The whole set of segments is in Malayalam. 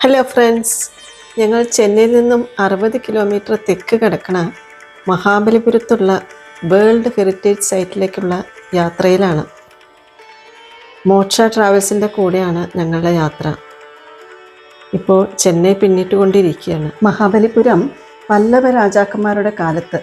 ഹലോ ഫ്രണ്ട്സ്, ഞങ്ങൾ ചെന്നൈയിൽ നിന്നും 60 കിലോമീറ്റർ തെക്ക് കിടക്കണ മഹാബലിപുരത്തുള്ള വേൾഡ് ഹെറിറ്റേജ് സൈറ്റിലേക്കുള്ള യാത്രയിലാണ്. മോക്ഷ ട്രാവൽസിൻ്റെ കൂടെയാണ് ഞങ്ങളുടെ യാത്ര. ഇപ്പോൾ ചെന്നൈ പിന്നിട്ടുകൊണ്ടിരിക്കുകയാണ്. മഹാബലിപുരം പല്ലവ രാജാക്കന്മാരുടെ കാലത്ത്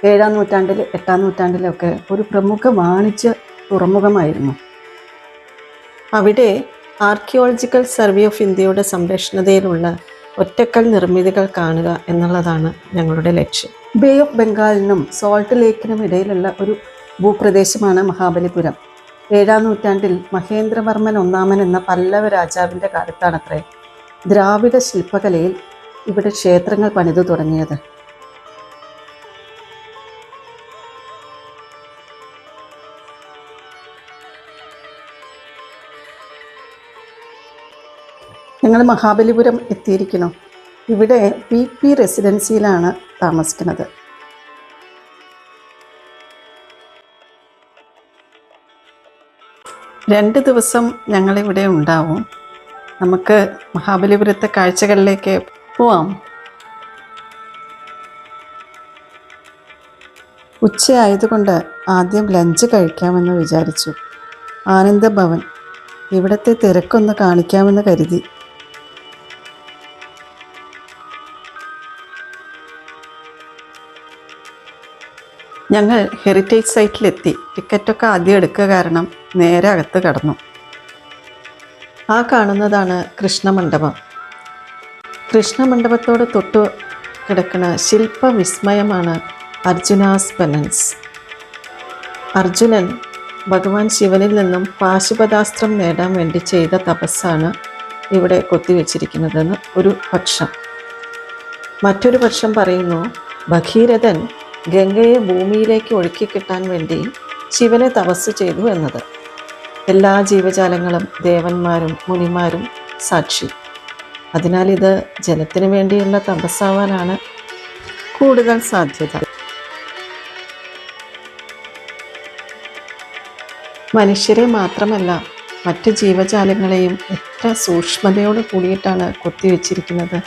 7-ാം നൂറ്റാണ്ടിൽ 8-ാം നൂറ്റാണ്ടിലൊക്കെ ഒരു പ്രമുഖ വാണിജ്യ തുറമുഖമായിരുന്നു. അവിടെ ആർക്കിയോളജിക്കൽ സർവേ ഓഫ് ഇന്ത്യയുടെ സംരക്ഷണതയിലുള്ള ഒറ്റക്കൽ നിർമ്മിതികൾ കാണുക എന്നുള്ളതാണ് ഞങ്ങളുടെ ലക്ഷ്യം. ബേ ഓഫ് ബംഗാളിനും സോൾട്ട് ലേക്കിനും ഇടയിലുള്ള ഒരു ഭൂപ്രദേശമാണ് മഹാബലിപുരം. 7-ാം നൂറ്റാണ്ടിൽ മഹേന്ദ്രവർമ്മൻ ഒന്നാമൻ എന്ന പല്ലവ രാജാവിൻ്റെ കാലത്താണത്രേ ദ്രാവിഡ ശില്പകലയിൽ ഇവിടെ ക്ഷേത്രങ്ങൾ പണിതു തുടങ്ങിയത്. ഞങ്ങൾ മഹാബലിപുരം എത്തിയിരിക്കണം. ഇവിടെ PP റെസിഡൻസിയിലാണ് താമസിക്കുന്നത്. രണ്ട് ദിവസം ഞങ്ങളിവിടെ ഉണ്ടാവും. നമുക്ക് മഹാബലിപുരത്തെ കാഴ്ചകളിലേക്ക് പോവാം. ഉച്ചയായതുകൊണ്ട് ആദ്യം ലഞ്ച് കഴിക്കാമെന്ന് വിചാരിച്ചു. ആനന്ദഭവൻ, ഇവിടുത്തെ തിരക്കൊന്ന് കാണിക്കാമെന്ന് കരുതി. ഞങ്ങൾ ഹെറിറ്റേജ് സൈറ്റിലെത്തി. ടിക്കറ്റൊക്കെ ആദ്യം എടുക്കുക കാരണം നേരെ അകത്ത് കടന്നു. ആ കാണുന്നതാണ് കൃഷ്ണമണ്ഡപം. കൃഷ്ണമണ്ഡപത്തോട് തൊട്ടു കിടക്കുന്ന ശില്പവിസ്മയമാണ് അർജുനാസ് പെനൻസ്. അർജുനൻ ഭഗവാൻ ശിവനിൽ നിന്നും പാശുപതാസ്ത്രം നേടാൻ വേണ്ടി ചെയ്ത തപസ്സാണ് ഇവിടെ കൊത്തിവെച്ചിരിക്കുന്നതെന്ന് ഒരു പക്ഷം. മറ്റൊരു പക്ഷം പറയുന്നു ഭഗീരഥൻ ഗംഗയെ ഭൂമിയിലേക്ക് ഒഴുക്കി കിട്ടാൻ വേണ്ടി ശിവനെ തപസ് ചെയ്തു എന്നത്. എല്ലാ ജീവജാലങ്ങളും ദേവന്മാരും മുനിമാരും സാക്ഷി. അതിനാൽ ഇത് ജലത്തിന് വേണ്ടിയുള്ള തപസ്സാവാനാണ് കൂടുതൽ സാധ്യത. മനുഷ്യരെ മാത്രമല്ല മറ്റ് ജീവജാലങ്ങളെയും എത്ര സൂക്ഷ്മതയോട് കൂടിയിട്ടാണ് കൊത്തിവെച്ചിരിക്കുന്നത്.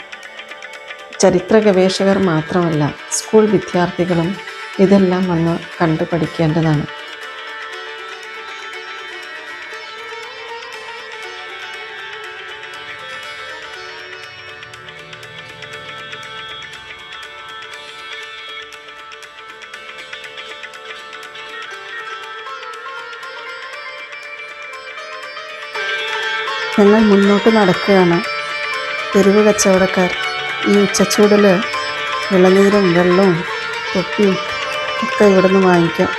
ചരിത്ര ഗവേഷകർ മാത്രമല്ല സ്കൂൾ വിദ്യാർത്ഥികളും ഇതെല്ലാം വന്ന് കണ്ടു പഠിക്കേണ്ടതാണ്. ഞങ്ങൾ മുന്നോട്ട് നടക്കുകയാണ്. തെരുവ് കച്ചവടക്കാർ ഈ ഉച്ചച്ചൂടിൽ ഇളനീരും വെള്ളവും തൊപ്പിയും ഒക്കെ ഇവിടുന്ന് വാങ്ങിക്കാം.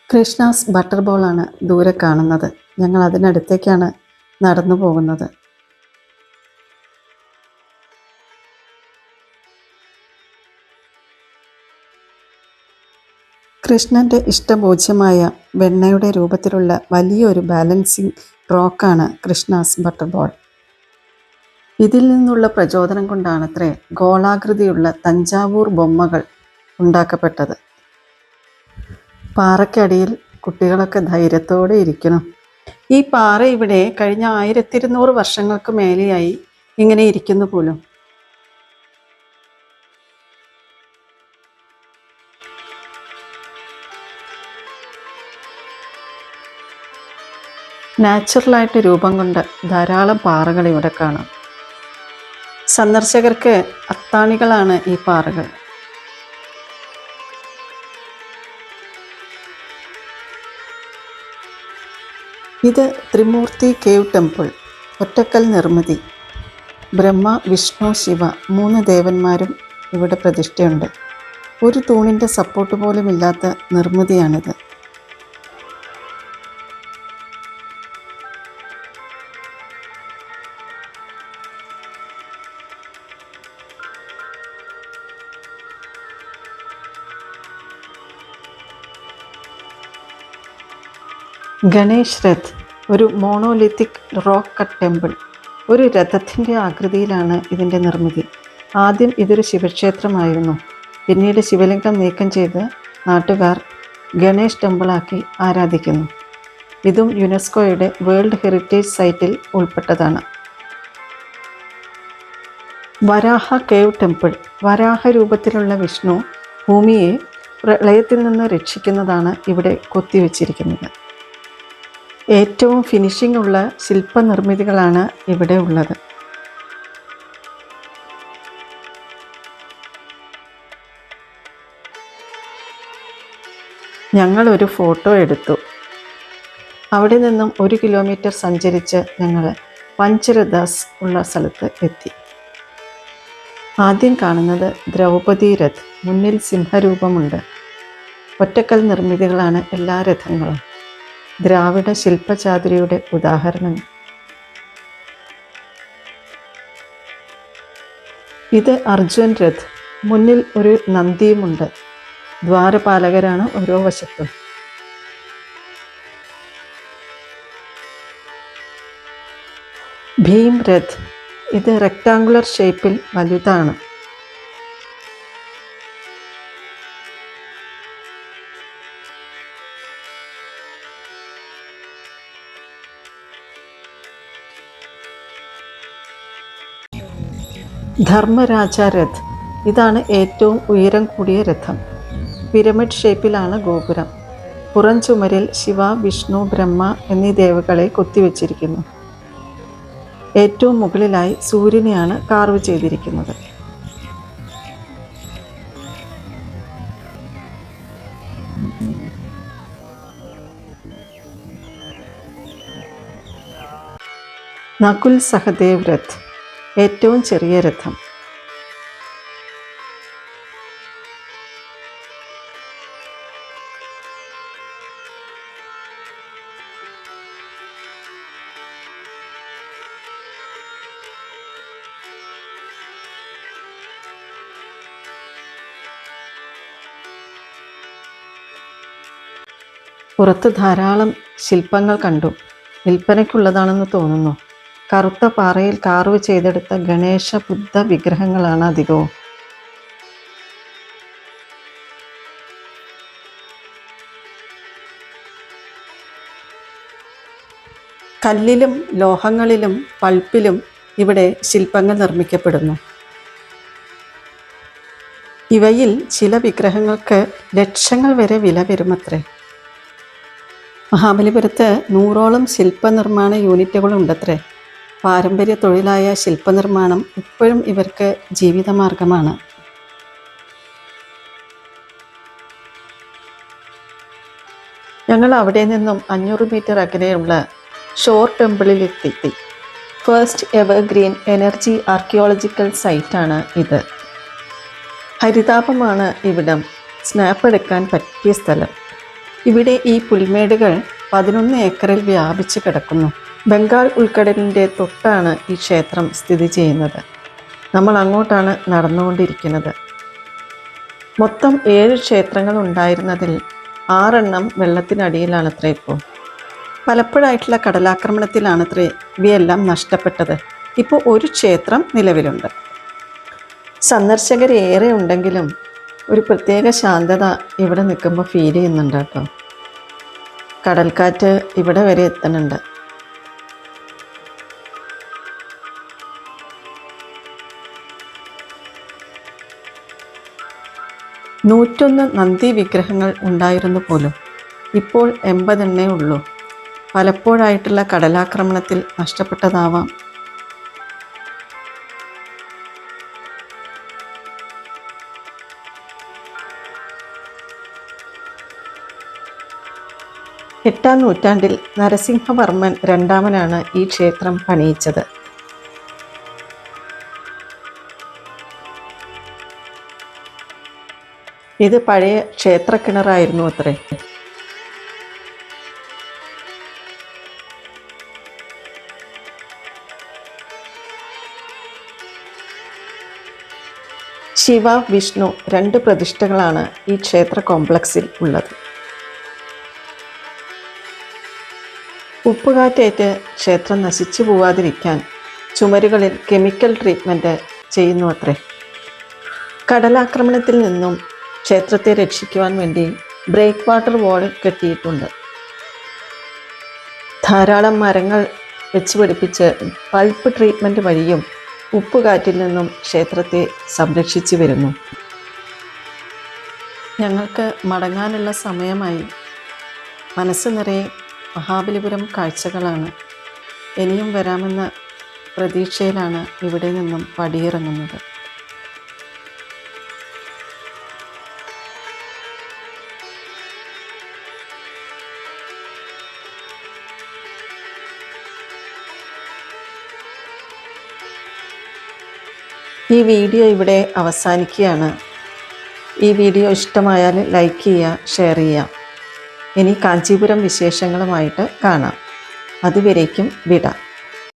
കൃഷ്ണാസ് ബട്ടർ ബോളാണ് ദൂരെ കാണുന്നത്. ഞങ്ങൾ അതിനടുത്തേക്കാണ് നടന്നു പോകുന്നത്. കൃഷ്ണൻ്റെ ഇഷ്ടഭോജ്യമായ വെണ്ണയുടെ രൂപത്തിലുള്ള വലിയൊരു ബാലൻസിങ് റോക്കാണ് കൃഷ്ണാസ് ബട്ടർ ബോൾ. ഇതിൽ നിന്നുള്ള പ്രചോദനം കൊണ്ടാണത്രേ ഗോളാകൃതിയുള്ള തഞ്ചാവൂർ ബൊമ്മകൾ ഉണ്ടാക്കപ്പെട്ടത്. പാറയ്ക്കടിയിൽ കുട്ടികളൊക്കെ ധൈര്യത്തോടെ ഇരിക്കണം. ഈ പാറ ഇവിടെ കഴിഞ്ഞ 1200 വർഷങ്ങൾക്ക് മേലെയായി ഇങ്ങനെ ഇരിക്കുന്നു പോലും. നാച്ചുറലായിട്ട് രൂപം കൊണ്ട ധാരാളം പാറകൾ ഇവിടെ കാണാം. സന്ദർശകർക്ക് അത്താണികളാണ് ഈ പാറകൾ. ഇത് ത്രിമൂർത്തി കേവ് ടെമ്പിൾ, ഒറ്റക്കൽ നിർമ്മിതി. ബ്രഹ്മ, വിഷ്ണു, ശിവ 3 ദേവന്മാരും ഇവിടെ പ്രതിഷ്ഠയുണ്ട്. ഒരു തൂണിൻ്റെ സപ്പോർട്ട് പോലും ഇല്ലാത്ത നിർമ്മിതിയാണിത്. ഗണേഷ് രഥ്, ഒരു മോണോലിത്തിക് റോക്ക് കട്ട് ടെമ്പിൾ. ഒരു രഥത്തിൻ്റെ ആകൃതിയിലാണ് ഇതിൻ്റെ നിർമ്മിതി. ആദ്യം ഇതൊരു ശിവക്ഷേത്രമായിരുന്നു. പിന്നീട് ശിവലിംഗം നീക്കം ചെയ്ത് നാട്ടുകാർ ഗണേഷ് ടെമ്പിളാക്കി ആരാധിക്കുന്നു. ഇതും യുനെസ്കോയുടെ വേൾഡ് ഹെറിറ്റേജ് സൈറ്റിൽ ഉൾപ്പെട്ടതാണ്. Varaha cave temple. വരാഹ രൂപത്തിലുള്ള വിഷ്ണു ഭൂമിയെ പ്രളയത്തിൽ നിന്ന് രക്ഷിക്കുന്നതാണ് ഇവിടെ കൊത്തിവെച്ചിരിക്കുന്നത്. ഏറ്റവും ഫിനിഷിംഗ് ഉള്ള ശില്പനിർമ്മിതികളാണ് ഇവിടെ ഉള്ളത്. ഞങ്ങളൊരു ഫോട്ടോ എടുത്തു. അവിടെ നിന്നും 1 കിലോമീറ്റർ സഞ്ചരിച്ച് ഞങ്ങൾ പഞ്ചരഥാസ് ഉള്ള സ്ഥലത്ത് എത്തി. ആദ്യം കാണുന്നത് ദ്രൗപദി രഥ്. മുന്നിൽ സിംഹരൂപമുണ്ട്. ഒറ്റക്കൽ നിർമ്മിതികളാണ് എല്ലാ രഥങ്ങളും. ദ്രാവിഡ ശില്പചാതുരിയുടെ ഉദാഹരണങ്ങൾ. ഇത് അർജുൻ രഥ്. മുന്നിൽ ഒരു നന്ദിയുമുണ്ട്. ദ്വാരപാലകരാണ് ഓരോ വശത്തും. ഭീം രഥ്. ഇത് റെക്ടാങ്കുലർ ഷേപ്പിൽ വലുതാണ്. ധർമ്മരാജ രഥ്. ഇതാണ് ഏറ്റവും ഉയരം കൂടിയ രഥം. പിരമിഡ് ഷേപ്പിലാണ് ഗോപുരം. പുറം ചുമരിൽ ശിവ, വിഷ്ണു, ബ്രഹ്മ എന്നീ ദേവകളെ കൊത്തിവെച്ചിരിക്കുന്നു. ഏറ്റവും മുകളിലായി സൂര്യനെയാണ് കാർവ് ചെയ്തിരിക്കുന്നത്. നകുൽ സഹദേവ് രഥ്. ഏറ്റവും ചെറിയ രഥം. പുറത്ത് ധാരാളം ശില്പങ്ങൾ കണ്ടു. വിൽപ്പനയ്ക്കുള്ളതാണെന്ന് തോന്നുന്നു. കറുത്ത പാറയിൽ കാർവ് ചെയ്തെടുത്ത ഗണേശ, ബുദ്ധ വിഗ്രഹങ്ങളാണ് അധികവും. കല്ലിലും ലോഹങ്ങളിലും പൾപ്പിലും ഇവിടെ ശില്പങ്ങൾ നിർമ്മിക്കപ്പെടുന്നു. ഇവയിൽ ചില വിഗ്രഹങ്ങൾക്ക് ലക്ഷങ്ങൾ വരെ വില വരുമത്രേ. മഹാബലിപുരത്ത് 100ഓളം ശില്പനിർമ്മാണ യൂണിറ്റുകളുണ്ടത്രേ. പാരമ്പര്യ തൊഴിലായ ശില്പനിർമ്മാണം ഇപ്പോഴും ഇവർക്ക് ജീവിതമാർഗമാണ്. ഞങ്ങൾ അവിടെ നിന്നും 500 മീറ്റർ അകലെയുള്ള ഷോർ ടെമ്പിളിലെത്തി. ഫസ്റ്റ് എവർഗ്രീൻ എനർജി ആർക്കിയോളജിക്കൽ സൈറ്റാണ് ഇത്. ഹരിതാപമാണ് ഇവിടം. സ്നാപ്പ് എടുക്കാൻ പറ്റിയ സ്ഥലം. ഇവിടെ ഈ പുൽമേടുകൾ 11 ഏക്കറിൽ വ്യാപിച്ച് കിടക്കുന്നു. ബംഗാൾ ഉൾക്കടലിൻ്റെ തൊട്ടാണ് ഈ ക്ഷേത്രം സ്ഥിതി ചെയ്യുന്നത്. നമ്മൾ അങ്ങോട്ടാണ് നടന്നുകൊണ്ടിരിക്കുന്നത്. മൊത്തം 7 ക്ഷേത്രങ്ങൾ ഉണ്ടായിരുന്നതിൽ 6 എണ്ണം വെള്ളത്തിനടിയിലാണത്രേ ഇപ്പോൾ. പലപ്പോഴായിട്ടുള്ള കടലാക്രമണത്തിലാണത്രേ ഇവയെല്ലാം നഷ്ടപ്പെട്ടത്. ഇപ്പോൾ ഒരു ക്ഷേത്രം നിലവിലുണ്ട്. സന്ദർശകരേറെ ഉണ്ടെങ്കിലും ഒരു പ്രത്യേക ശാന്തത ഇവിടെ നിൽക്കുമ്പോൾ ഫീൽ ചെയ്യുന്നുണ്ട് കേട്ടോ. കടൽക്കാറ്റ് ഇവിടെ വരെ എത്തുന്നുണ്ട്. നൂറ്റൊന്ന് നന്ദി വിഗ്രഹങ്ങൾ ഉണ്ടായിരുന്നു പോലും. ഇപ്പോൾ 80 എണ്ണേ ഉള്ളൂ. പലപ്പോഴായിട്ടുള്ള കടലാക്രമണത്തിൽ നഷ്ടപ്പെട്ടതാവാം. എട്ടാം നൂറ്റാണ്ടിൽ നരസിംഹവർമ്മൻ രണ്ടാമനാണ് ഈ ക്ഷേത്രം പണിയിച്ചത്. ഇത് പഴയ ക്ഷേത്രക്കിണറായിരുന്നു അത്രേ. ശിവ, വിഷ്ണു 2 പ്രതിഷ്ഠകളാണ് ഈ ക്ഷേത്ര കോംപ്ലക്സിൽ ഉള്ളത്. ഉപ്പുകാറ്റേറ്റ് ക്ഷേത്രം നശിച്ചു പോവാതിരിക്കാൻ ചുമരുകളിൽ കെമിക്കൽ ട്രീറ്റ്മെൻറ്റ് ചെയ്യുന്നു അത്രേ. കടലാക്രമണത്തിൽ നിന്നും ക്ഷേത്രത്തെ രക്ഷിക്കുവാൻ വേണ്ടി ബ്രേക്ക് വാട്ടർ വാൾ കെട്ടിയിട്ടുണ്ട്. ധാരാളം മരങ്ങൾ വെച്ച് പിടിപ്പിച്ച് പൾപ്പ് ട്രീറ്റ്മെൻറ്റ് വഴിയും ഉപ്പുകാറ്റിൽ നിന്നും ക്ഷേത്രത്തെ സംരക്ഷിച്ചു വരുന്നു. ഞങ്ങൾക്ക് മടങ്ങാനുള്ള സമയമായി. മനസ്സ് നിറയെ മഹാബലിപുരം കാഴ്ചകളാണ്. ഇനിയും വരാമെന്ന പ്രതീക്ഷയിലാണ് ഇവിടെ നിന്നും പടിയിറങ്ങുന്നത്. ഈ വീഡിയോ ഇവിടെ അവസാനിക്കുകയാണ്. ഈ വീഡിയോ ഇഷ്ടമായാൽ ലൈക്ക് ചെയ്യുക, ഷെയർ ചെയ്യുക. ഇനി കാഞ്ചീപുരം വിശേഷങ്ങളുമായിട്ട് കാണാം. അതുവരേക്കും വിട.